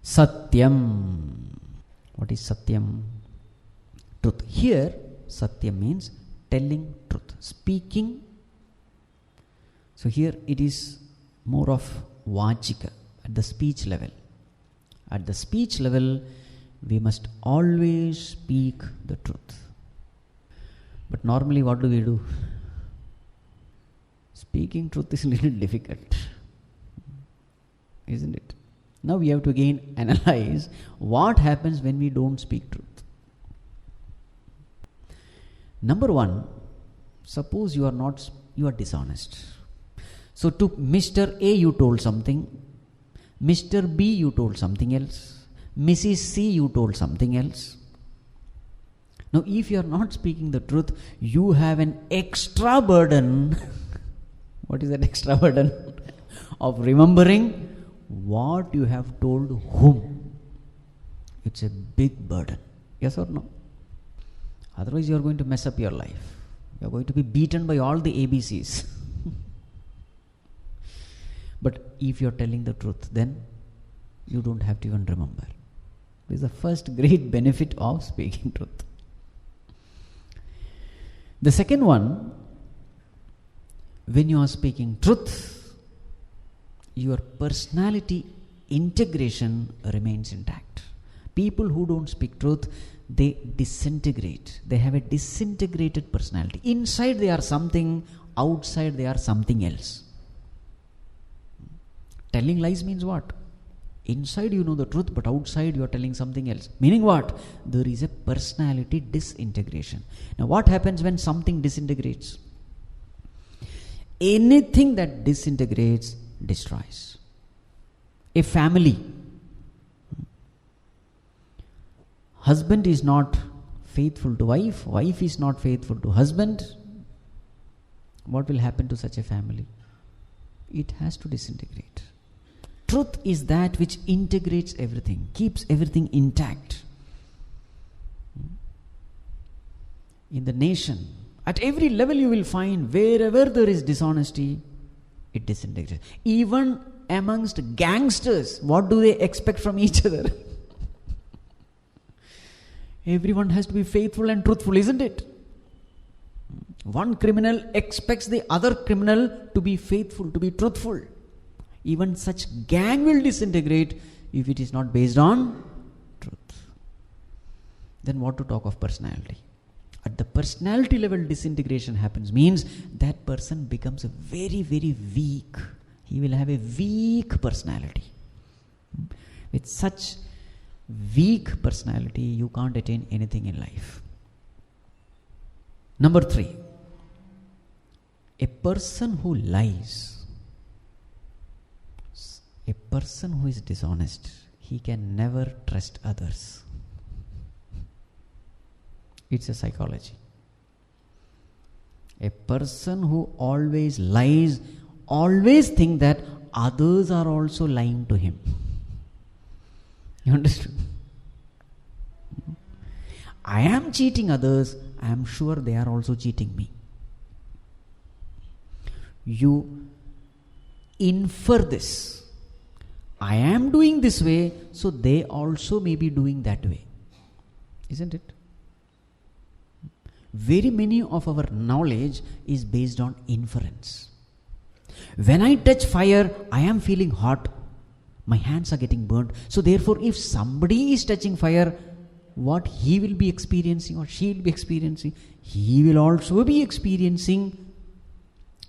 Satyam. What is Satyam? Truth. Here, Satyam means telling truth, speaking. So here it is more of Vachika, at the speech level. At the speech level, we must always speak the truth. But normally what do? Speaking truth is a little difficult, isn't it? Now we have to again analyze what happens when we don't speak truth. Number one, suppose you are dishonest. So to Mr. A you told something, Mr. B you told something else, Mrs. C you told something else. Now if you are not speaking the truth, you have an extra burden. What is that extra burden? Of remembering what you have told whom. It's a big burden. Yes or no? Otherwise you are going to mess up your life. You are going to be beaten by all the ABCs. But if you are telling the truth, then you don't have to even remember. This is the first great benefit of speaking truth. The second one, when you are speaking truth, your personality integration remains intact. People who don't speak truth, they disintegrate. They have a disintegrated personality. Inside they are something, outside they are something else. Telling lies means what? Inside you know the truth, but outside you are telling something else. Meaning what? There is a personality disintegration. Now what happens when something disintegrates? Anything that disintegrates destroys. A family. Husband is not faithful to wife, wife is not faithful to husband. What will happen to such a family? It has to disintegrate. Truth is that which integrates everything, keeps everything intact. In the nation, at every level you will find wherever there is dishonesty, it disintegrates. Even amongst gangsters, what do they expect from each other? Everyone has to be faithful and truthful, isn't it? One criminal expects the other criminal to be faithful, to be truthful. Even such gang will disintegrate if it is not based on truth. Then what to talk of personality? At the personality level, disintegration happens, means that person becomes a very, very weak. He will have a weak personality. With such weak personality, you can't attain anything in life. Number 3, a person who lies, a person who is dishonest, he can never trust others. It's a psychology. A person who always lies, always think that others are also lying to him. You understood? I am cheating others, I am sure they are also cheating me. You infer this. I am doing this way, so they also may be doing that way. Isn't it? Very many of our knowledge is based on inference. When I touch fire, I am feeling hot. My hands are getting burnt. So therefore, if somebody is touching fire, what he will be experiencing or she will be experiencing, he will also be experiencing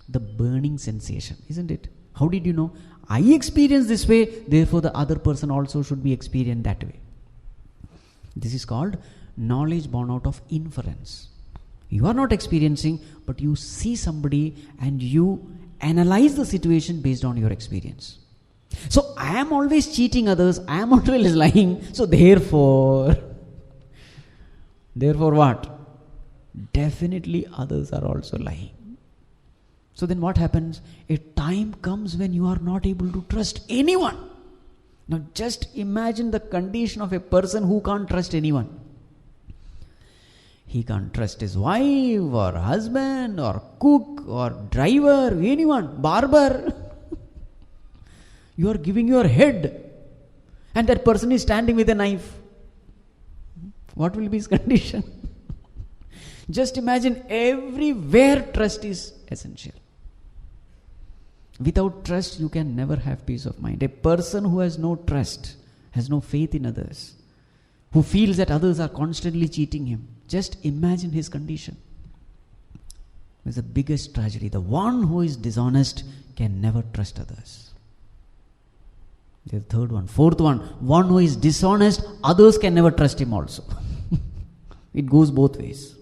the burning sensation. Isn't it? How did you know? I experience this way, therefore the other person also should be experienced that way. This is called knowledge born out of inference. You are not experiencing, but you see somebody and you analyze the situation based on your experience. So I am always cheating others, I am always lying, so therefore what? Definitely others are also lying. So then what happens? A time comes when you are not able to trust anyone. Now just imagine the condition of a person who can't trust anyone. He can't trust his wife or husband or cook or driver, anyone, barber. You are giving your head and that person is standing with a knife, what will be his condition? Just imagine, everywhere trust is essential. Without trust, you can never have peace of mind. A person who has no trust, has no faith in others, who feels that others are constantly cheating him, just imagine his condition. It's the biggest tragedy. The one who is dishonest can never trust others. The third one. Fourth one who is dishonest, others can never trust him also. It goes both ways.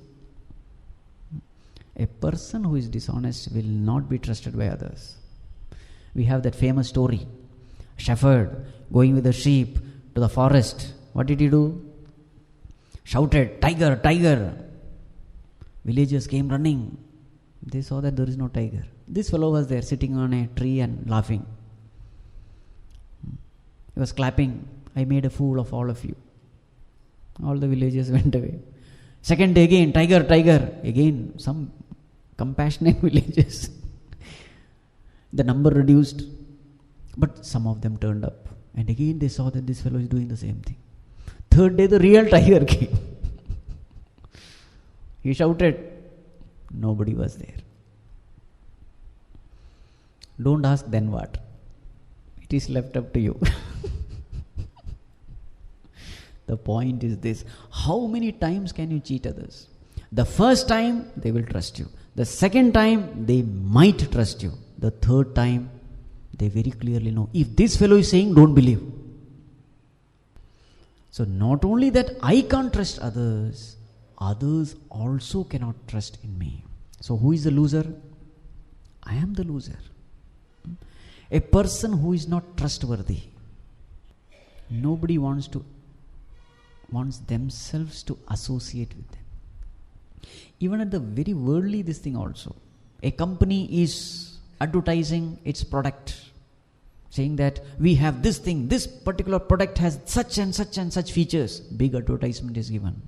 A person who is dishonest will not be trusted by others. We have that famous story. Shepherd going with the sheep to the forest. What did he do? Shouted, "Tiger, tiger!" Villagers came running. They saw that there is no tiger. This fellow was there sitting on a tree and laughing. He was clapping. "I made a fool of all of you." All the villagers went away. Second day again, "Tiger, tiger!" Again, some compassionate villagers. The number reduced, but some of them turned up. And again they saw that this fellow is doing the same thing. Third day, the real tiger came. He shouted. Nobody was there. Don't ask then what. It is left up to you. The point is this: how many times can you cheat others? The first time, they will trust you. The second time, they might trust you. The third time, they very clearly know, if this fellow is saying, don't believe. So not only that I can't trust others, others also cannot trust in me. So who is the loser? I am the loser. A person who is not trustworthy. Nobody wants themselves to associate with them. Even at the very worldly this thing also. A company is advertising its product, saying that we have this thing, this particular product has such and such and such features. Big advertisement is given.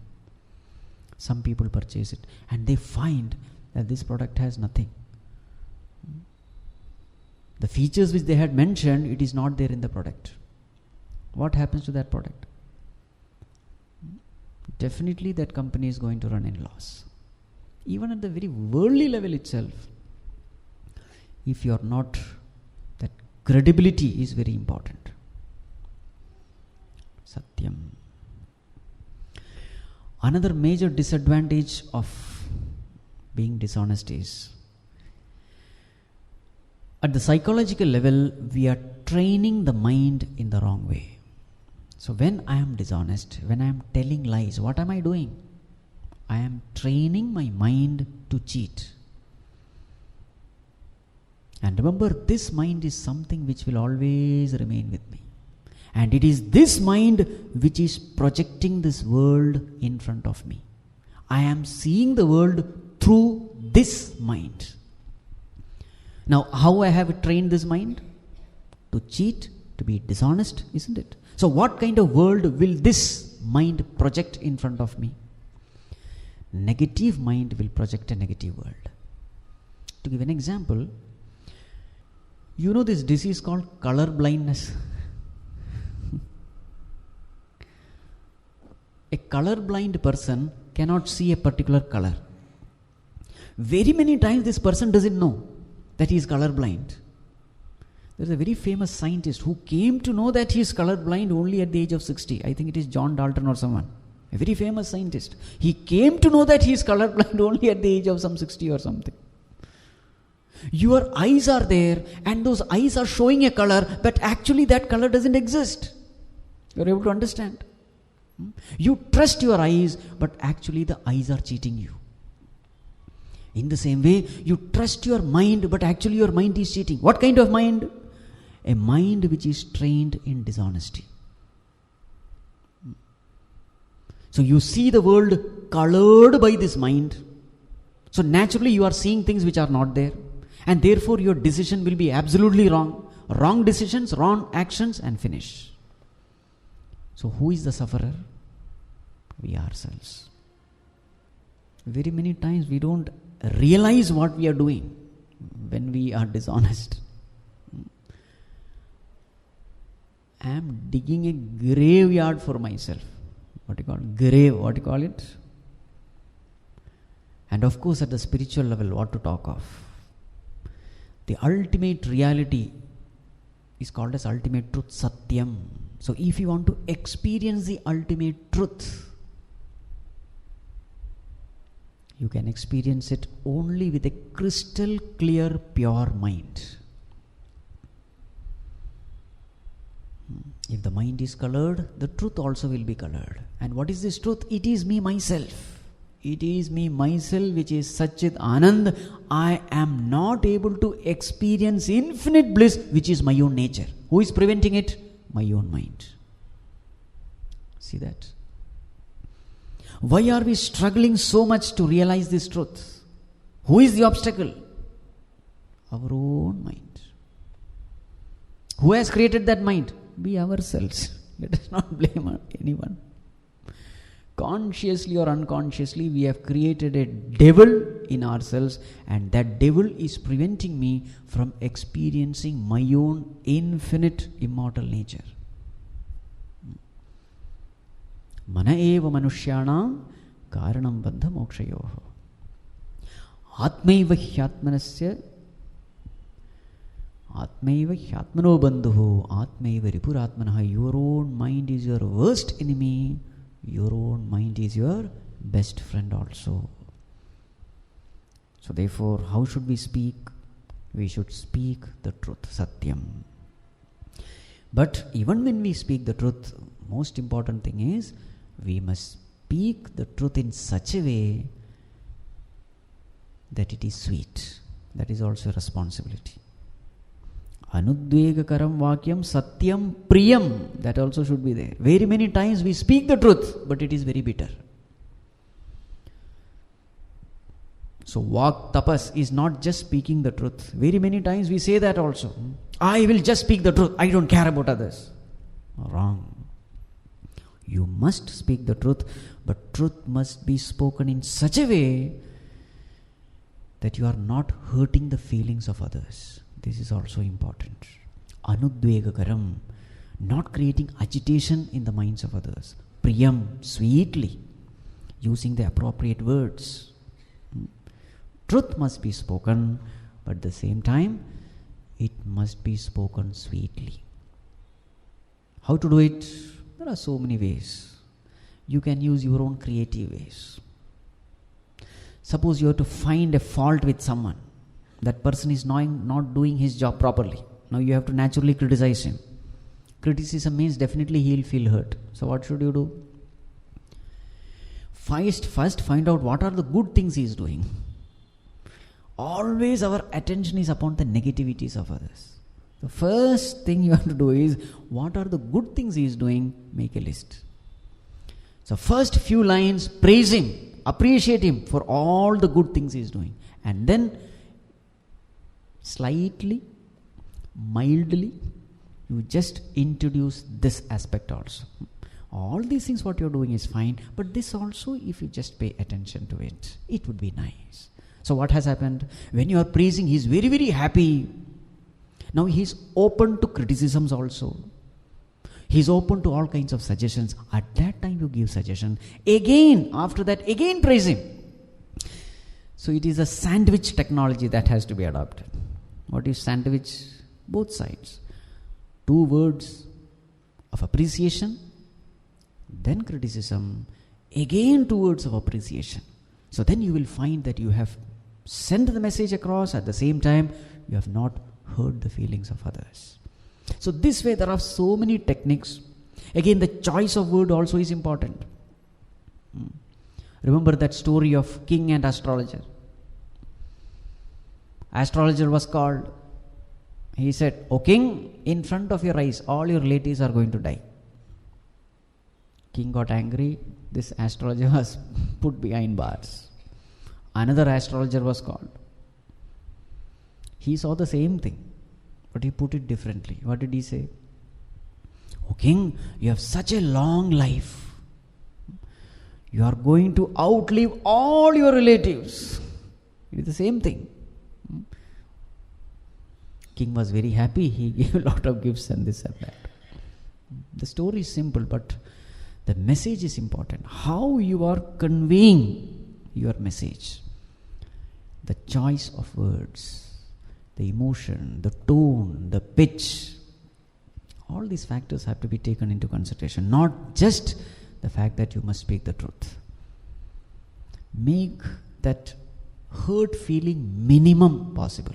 Some people purchase it and they find that this product has nothing. The features which they had mentioned, it is not there in the product. What happens to that product? Definitely that company is going to run in loss. Even at the very worldly level itself, if you are not, that credibility is very important. Satyam. Another major disadvantage of being dishonest is, at the psychological level, we are training the mind in the wrong way. So when I am dishonest, when I am telling lies, what am I doing? I am training my mind to cheat. And remember, this mind is something which will always remain with me. And it is this mind which is projecting this world in front of me. I am seeing the world through this mind. Now, how I have trained this mind? To cheat, to be dishonest, isn't it? So what kind of world will this mind project in front of me? Negative mind will project a negative world. To give an example, you know this disease called color blindness. A colorblind person cannot see a particular color. Very many times this person doesn't know that he is colorblind. There is a very famous scientist who came to know that he is colorblind only at the age of 60. I think it is John Dalton or someone. A very famous scientist. He came to know that he is colorblind only at the age of some 60 or something. Your eyes are there and those eyes are showing a color, but actually that color doesn't exist. You are able to understand? You trust your eyes, but actually the eyes are cheating you. In the same way, you trust your mind, but actually your mind is cheating. What kind of mind? A mind which is trained in dishonesty. So you see the world colored by this mind. So naturally you are seeing things which are not there. And therefore your decision will be absolutely wrong. Wrong decisions, wrong actions, and finish. So who is the sufferer? We ourselves. Very many times we don't realize what we are doing when we are dishonest. I am digging a graveyard for myself. What do you call it? Grave, what do you call it? And of course, at the spiritual level, what to talk of? The ultimate reality is called as ultimate truth, Satyam. So if you want to experience the ultimate truth, you can experience it only with a crystal clear, pure mind. If the mind is colored, the truth also will be colored. And what is this truth? It is me, myself. It is me, myself, which is Satchit Anand. I am not able to experience infinite bliss, which is my own nature. Who is preventing it? My own mind. See that? Why are we struggling so much to realize this truth? Who is the obstacle? Our own mind. Who has created that mind? We ourselves. Let us not blame anyone. Consciously or unconsciously, we have created a devil in ourselves, and that devil is preventing me from experiencing my own infinite immortal nature. Mana eva manushyanam karanam bandha mokshayoho. Atmaiva hyatmanasya Atmaiva hyatmano bandhuhu Atmaiva ripuratmanaha. Your own mind is your worst enemy. Your own mind is your best friend also. So therefore, how should we speak? We should speak the truth, Satyam. But even when we speak the truth, most important thing is we must speak the truth in such a way that it is sweet. That is also a responsibility. Anudvegakaram vakyam satyam priyam. That also should be there. Very many times we speak the truth, but it is very bitter. So vak tapas is not just speaking the truth. Very many times we say that also. I will just speak the truth. I don't care about others. Wrong. You must speak the truth, but truth must be spoken in such a way that you are not hurting the feelings of others. This is also important. Anudvegakaram, not creating agitation in the minds of others. Priyam, sweetly, using the appropriate words. Truth must be spoken, but at the same time, it must be spoken sweetly. How to do it? There are so many ways. You can use your own creative ways. Suppose you have to find a fault with someone. That person is not doing his job properly. Now you have to naturally criticize him. Criticism means definitely he will feel hurt. So what should you do? First find out what are the good things he is doing. Always our attention is upon the negativities of others. The first thing you have to do is, what are the good things he is doing? Make a list. So first few lines, praise him, appreciate him for all the good things he is doing. And then slightly, mildly, you just introduce this aspect also. All these things what you're doing is fine, but this also, if you just pay attention to it, it would be nice. So what has happened? When you are praising, he is very, very happy. Now he is open to criticisms also. He is open to all kinds of suggestions. At that time you give suggestion. Again, after that, again praise him. So it is a sandwich technology that has to be adopted. What is sandwich? Both sides. 2 words of appreciation, then criticism, again 2 words of appreciation. So then you will find that you have sent the message across, at the same time you have not hurt the feelings of others. So this way there are so many techniques. Again, the choice of word also is important. Remember that story of king and astrologer. Astrologer was called. He said, "O king, in front of your eyes, all your relatives are going to die." King got angry. This astrologer was put behind bars. Another astrologer was called. He saw the same thing, but he put it differently. What did he say? "O king, you have such a long life. You are going to outlive all your relatives." It is the same thing. King was very happy. He gave a lot of gifts and this and that. The story is simple, but the message is important. How you are conveying your message, the choice of words, the emotion, the tone, the pitch, all these factors have to be taken into consideration, not just the fact that you must speak the truth. Make that hurt feeling minimum possible.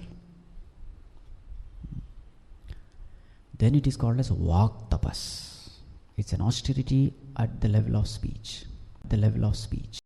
Then it is called as Vak Tapas. It's an austerity at the level of speech. The level of speech.